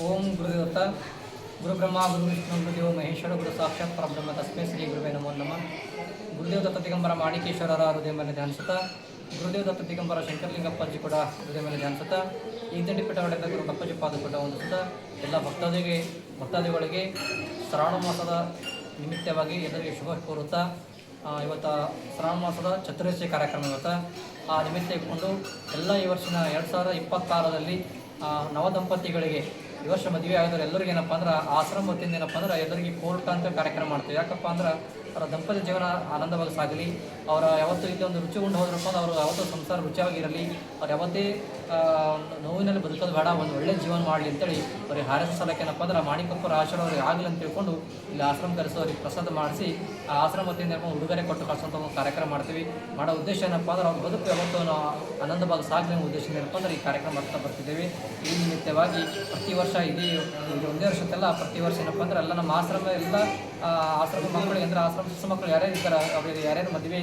ಓಂ ಗುರುದೇವತ ಗುರು ಬ್ರಹ್ಮ ಗುರು ವಿಷ್ಣು ಗುರುದೇವ ಮಹೇಶ್ವರ ಗುರು ಸಾಕ್ಷಾತ್ ಪರಬ್ರಹ್ಮ ತಸ್ಮೈ ಶ್ರೀ ಗುರುವೇ ನಮೋ ನಮಃ. ಗುರುದೇವ ದತ್ತ ದಿಗಂಬರ ಮಾಣಿಕೇಶ್ವರರ ಹೃದಯ ಮೇಲೆ ಧ್ಯಾನಿಸುತ್ತಾ, ಗುರುದೇವ ದತ್ತ ದಿಗಂಬರ ಶಂಕರಲಿಂಗಪ್ಪಾಜಿ ಕೂಡ ಹೃದಯ ಮೇಲೆ ಧ್ಯಾನಿಸುತ್ತಾ, ಈ ದಂಡಿಪೀಠ ಹೊಡೆದ ಗುರು ಕಪ್ಪಜಿ ಪಾದಪೀಠ ಹೊಂದಿಸುತ್ತಾ, ಎಲ್ಲ ಭಕ್ತಾದಿಗಳಿಗೆ ಶ್ರಾವಣ ಮಾಸದ ನಿಮಿತ್ತವಾಗಿ ಎಲ್ಲರಿಗೆ ಶುಭ ಕೋರುತ್ತಾ, ಇವತ್ತು ಶ್ರಾವಣ ಮಾಸದ ಚತುರ್ದಶಿ ಕಾರ್ಯಕ್ರಮ ಇವತ್ತು ಆ ನಿಮಿತ್ತ ಇಟ್ಕೊಂಡು ಎಲ್ಲ ಈ ವರ್ಷನ 2026ರಲ್ಲಿ ನವದಂಪತಿಗಳಿಗೆ ಈ ವರ್ಷ ಮದುವೆ ಆಗಿದ್ರೆ ಎಲ್ಲರಿಗೂ ಏನಪ್ಪ ಅಂದ್ರೆ ಆಶ್ರಮ ವತಿಯಿಂದ ಏನಪ್ಪ ಅಂದ್ರೆ ಎಲ್ಲರಿಗೆ ಕೋರ್ಟ್ ಅಂತ ಕಾರ್ಯಕ್ರಮ ಮಾಡ್ತೀವಿ. ಯಾಕಪ್ಪ ಅಂದ್ರೆ ಅವರ ದಂಪತಿ ಜೀವನ ಆನಂದವಾಗಿ ಸಾಗಲಿ, ಅವರ ಯಾವತ್ತೂ ಇಲ್ಲಿ ಒಂದು ರುಚಿ ಉಂಡು ಹೋದ್ರಪ್ಪ ಅಂದ್ರೆ ಅವರು ಯಾವತ್ತೂ ಸಂಸಾರ ರುಚಿಯಾಗಿರಲಿ, ಅವ್ರು ಯಾವತ್ತೇ ನೋವಿನಲ್ಲಿ ಬದುಕೋದು ಬೇಡ, ಒಂದು ಒಳ್ಳೆ ಜೀವನ ಮಾಡಲಿ ಅಂತೇಳಿ ಅವ್ರಿಗೆ ಹಾರೈಸೋ ಸಲಕ್ಕೆ ಏನಪ್ಪ ಅಂದ್ರೆ ಮಾಣಿಕಪ್ಪರ ಆಶೀರ್ವಾದ ಅವ್ರಿಗೆ ಆಗಲಿ ಅಂತ ತಿಳ್ಕೊಂಡು ಇಲ್ಲಿ ಆಶ್ರಮ ಕರೆಸೋ ಅವ್ರಿಗೆ ಪ್ರಸಾದ ಮಾಡಿಸಿ ಆ ಆಶ್ರಮ ವತಿಯಿಂದ ಉಡುಗೊರೆ ಕೊಟ್ಟು ಕಳಿಸೋಂಥ ಒಂದು ಕಾರ್ಯಕ್ರಮ ಮಾಡ್ತೀವಿ. ಮಾಡೋ ಉದ್ದೇಶ ಏನಪ್ಪ ಅಂದ್ರೆ ಅವ್ರ ಬದುಕು ಯಾವತ್ತೂ ಆನಂದವಾಗಿ ಸಾಗಲಿ ಅನ್ನೋ ಉದ್ದೇಶ ಏನಪ್ಪ ಅಂದ್ರೆ ಈ ಕಾರ್ಯಕ್ರಮ ಮಾಡ್ತಾ ಬರ್ತಿದ್ದೇವೆ. ಈ ನಿಮಿತ್ತವಾಗಿ ಪ್ರತಿ ವರ್ಷ ಇದು ಒಂದೇ ವರ್ಷಕ್ಕೆಲ್ಲ ಪ್ರತಿ ವರ್ಷ ಏನಪ್ಪ ಅಂದ್ರೆ ಎಲ್ಲ ನಮ್ಮ ಆಶ್ರಮ ಎಲ್ಲ ಆಶ್ರಮ ಮಕ್ಕಳಿಗೆ ಅಂದರೆ ಆಶ್ರಮ ಶಿಶು ಮಕ್ಕಳು ಯಾರ್ಯಾರು ಇರ್ತಾರೆ ಅವರಿಗೆ ಯಾರ್ಯಾರು ಮದುವೆ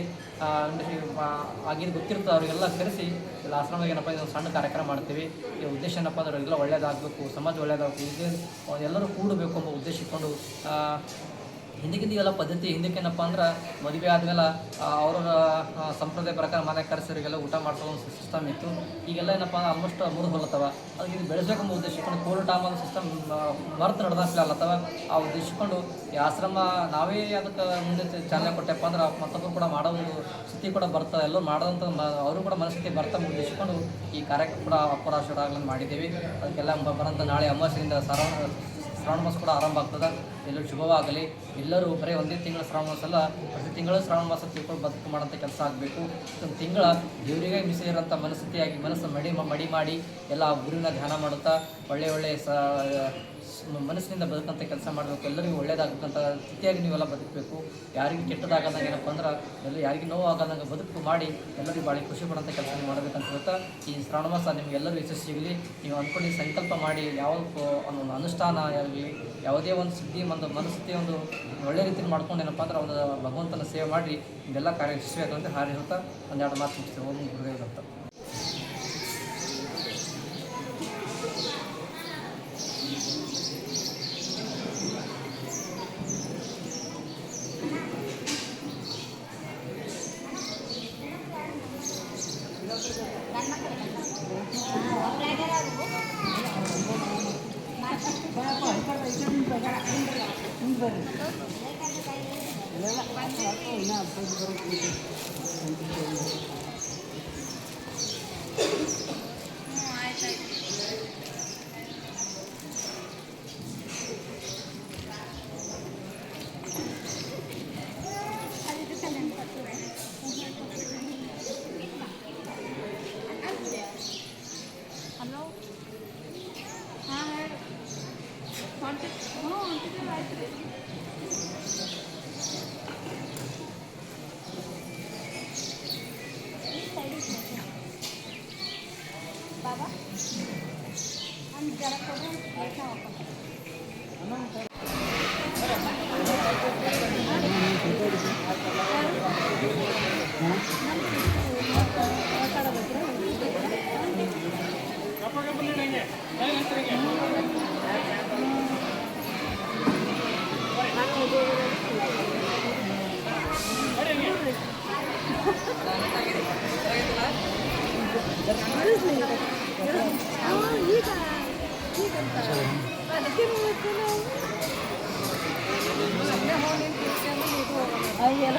ಆಗಿದ್ದು ಗೊತ್ತಿರ್ತದೆ ಅವರಿಗೆಲ್ಲ ಕರೆಸಿ ಎಲ್ಲ ಆಶ್ರಮಕ್ಕೆ ಏನಪ್ಪ ಇದೊಂದು ಸಣ್ಣ ಕಾರ್ಯಕ್ರಮ ಮಾಡ್ತೀವಿ. ಈ ಉದ್ದೇಶ ಏನಪ್ಪ ಅಂದ್ರೆ ಎಲ್ಲ ಒಳ್ಳೇದಾಗಬೇಕು, ಸಮಾಜ ಒಳ್ಳೇದಾಗಬೇಕು, ಇದು ಎಲ್ಲರೂ ಕೂಡಬೇಕು ಎಂಬ ಉದ್ದೇಶ ಇಟ್ಕೊಂಡು ಹಿಂದಕ್ಕಿಂದ ಪದ್ಧತಿ ಹಿಂದಕ್ಕೇನಪ್ಪ ಅಂದ್ರೆ ಮದುವೆ ಆದಮೇಲೆ ಅವರ ಸಂಪ್ರದಾಯ ಪ್ರಕಾರ ಮನೆ ಕರೆಸೋರಿಗೆಲ್ಲ ಊಟ ಮಾಡಿಸೋ ಒಂದು ಸಿಸ್ಟಮ್ ಇತ್ತು. ಈಗೆಲ್ಲ ಏನಪ್ಪ ಅಂದ್ರೆ ಆಲ್ಮೋಸ್ಟ್ ಮುರಿದು ಹೋಗ್ಲತ್ತವ. ಅದಕ್ಕೆ ಇದು ಬೆಳೆಸಬೇಕೆಂಬ ಉದ್ದೇಶ ಇಟ್ಕೊಂಡು ಕೋರ್ಟ್ ಆಮದು ಸಿಸ್ಟಮ್ ಮರೆತು ನಡೆದಾಗ್ಲತ್ತವ. ಆ ಉದ್ದೇಶ ಇಟ್ಕೊಂಡು ಈ ಆಶ್ರಮ ನಾವೇ ಅದಕ್ಕೆ ಮುಂದೆ ಚಾಲನೆ ಕೊಟ್ಟೆಪ್ಪ ಅಂದ್ರೆ ಮತ್ತೊಬ್ಬರು ಕೂಡ ಮಾಡೋ ಸ್ಥಿತಿ ಕೂಡ ಬರ್ತಾ ಎಲ್ಲರೂ ಮಾಡೋದಂಥ ಅವರು ಕೂಡ ಮನಸ್ಥಿತಿ ಬರ್ತಾ ಉದ್ದೇಶಿಕೊಂಡು ಈ ಕಾರ್ಯಕ್ರಮ ಕೂಡ ಅಪರಾಶರ ಆಗಲನ್ನು ಮಾಡಿದ್ದೇವೆ. ಅದಕ್ಕೆಲ್ಲ ಬರೋಂಥ ನಾಳೆ ಅಮಾವಾಸ್ಯೆಯಿಂದ ಶ್ರಾವಣ ಮಾಸ ಕೂಡ ಆರಂಭ ಆಗ್ತದೆ. ಎಲ್ಲರೂ ಶುಭವಾಗಲಿ. ಎಲ್ಲರೂ ಬರೀ ಒಂದೇ ತಿಂಗಳ ಶ್ರಾವಣ ಮಾಸ ಅಲ್ಲ, ಪ್ರತಿ ತಿಂಗಳು ಶ್ರಾವಣ ಮಾಸ ತಿಳ್ಕೊಂಡು ಬದುಕು ಮಾಡೋಂಥ ಕೆಲಸ ಆಗಬೇಕು. ಒಂದು ತಿಂಗಳ ದೇವರಿಗೆ ಮೀಸಲಿರೋಂಥ ಮನಸ್ಥಿತಿಯಾಗಿ ಮನಸ್ಸು ಮಡಿ ಮಾಡಿ ಎಲ್ಲ ಗುರುವಿನ ಧ್ಯಾನ ಮಾಡುತ್ತಾ ಒಳ್ಳೆಯ ಮನಸ್ಸಿನಿಂದ ಬದುಕಂಥ ಕೆಲಸ ಮಾಡಬೇಕು. ಎಲ್ಲರಿಗೂ ಒಳ್ಳೇದಾಗಬೇಕಂತ ಸ್ಥಿತಿಯಾಗಿ ನೀವೆಲ್ಲ ಬದುಕಬೇಕು. ಯಾರಿಗೂ ಕೆಟ್ಟದಾಗದಂಗೆ ಏನಪ್ಪ ಅಂದ್ರೆ ಯಾರಿಗೂ ನೋವು ಆಗದಂಗೆ ಬದುಕು ಮಾಡಿ ಎಲ್ಲರಿಗೂ ಭಾಳ ಖುಷಿ ಪಡೋಂಥ ಕೆಲಸ ನೀವು ಮಾಡಬೇಕಂತ ಹೇಳ್ತಾ ಈ ಶ್ರಾವಣ ಮಾಸ ನಿಮಗೆಲ್ಲರೂ ಯಶಸ್ಸಿಗಲಿ. ನೀವು ಅಂದ್ಕೊಂಡು ಸಂಕಲ್ಪ ಮಾಡಿ ಯಾವುದಕ್ಕೂ ಒಂದು ಅನುಷ್ಠಾನ ಆಗಲಿ, ಯಾವುದೇ ಒಂದು ಸಿದ್ಧಿ ಒಂದು ಮನಸ್ಥಿತಿ ಒಂದು ಒಳ್ಳೆ ರೀತಿಯಲ್ಲಿ ಮಾಡ್ಕೊಂಡು ಏನಪ್ಪ ಅಂದ್ರೆ ಒಂದು ಭಗವಂತನ ಸೇವೆ ಮಾಡಿ ಇದೆಲ್ಲ ಕಾರ್ಯ ಯಶಸ್ವಿಯಾಗಂತ ಹಾರಿರುತ್ತಾ ಒಂದೆರಡು ಮಾತು ಮುಗಿಸ್ತೀವಿ. ಓಂ ಗುರುದೇವ ದತ್ತ. बाबा हम जरा करो देखना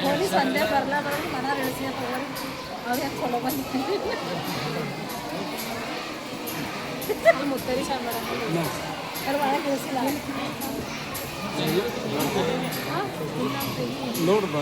ಹೋಗಿ ಸಂಡೆ ಬರ್ಲಾದ್ರಲ್ಲಿ ಮನಾರ್ ಇಳಿಸಿ ತಗೋರಿ ಅವ್ರಿಗೆ ಚಲೋ ಬಂದಿತ್ತು ಮುತ್ತರಿ ಸಾಂಬಾರ ಅವ್ರು ಒಳಗೆ ಇಳಿಸಿಲ್ಲ ನೋಡ್ಬಾ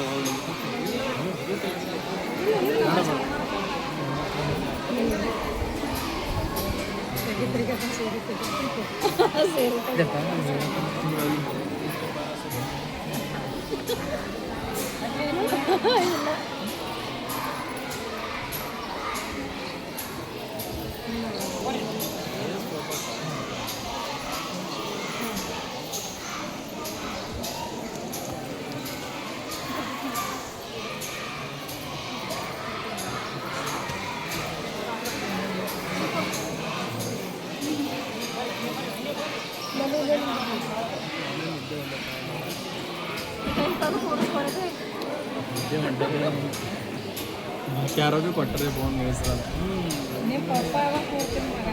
ತಂದು ಕೂರಿಸ್ಕೊಳ್ರಿ. ಯಾರೋ ಭೀ ಕೊಟ್ಟರೆ ಫೋನ್ ಹೆಸರು ನಿಮ್ಮ ಪಪ್ಪ ಯಾವಾಗ ಕೂರ್ತೀನಿ ಮಗ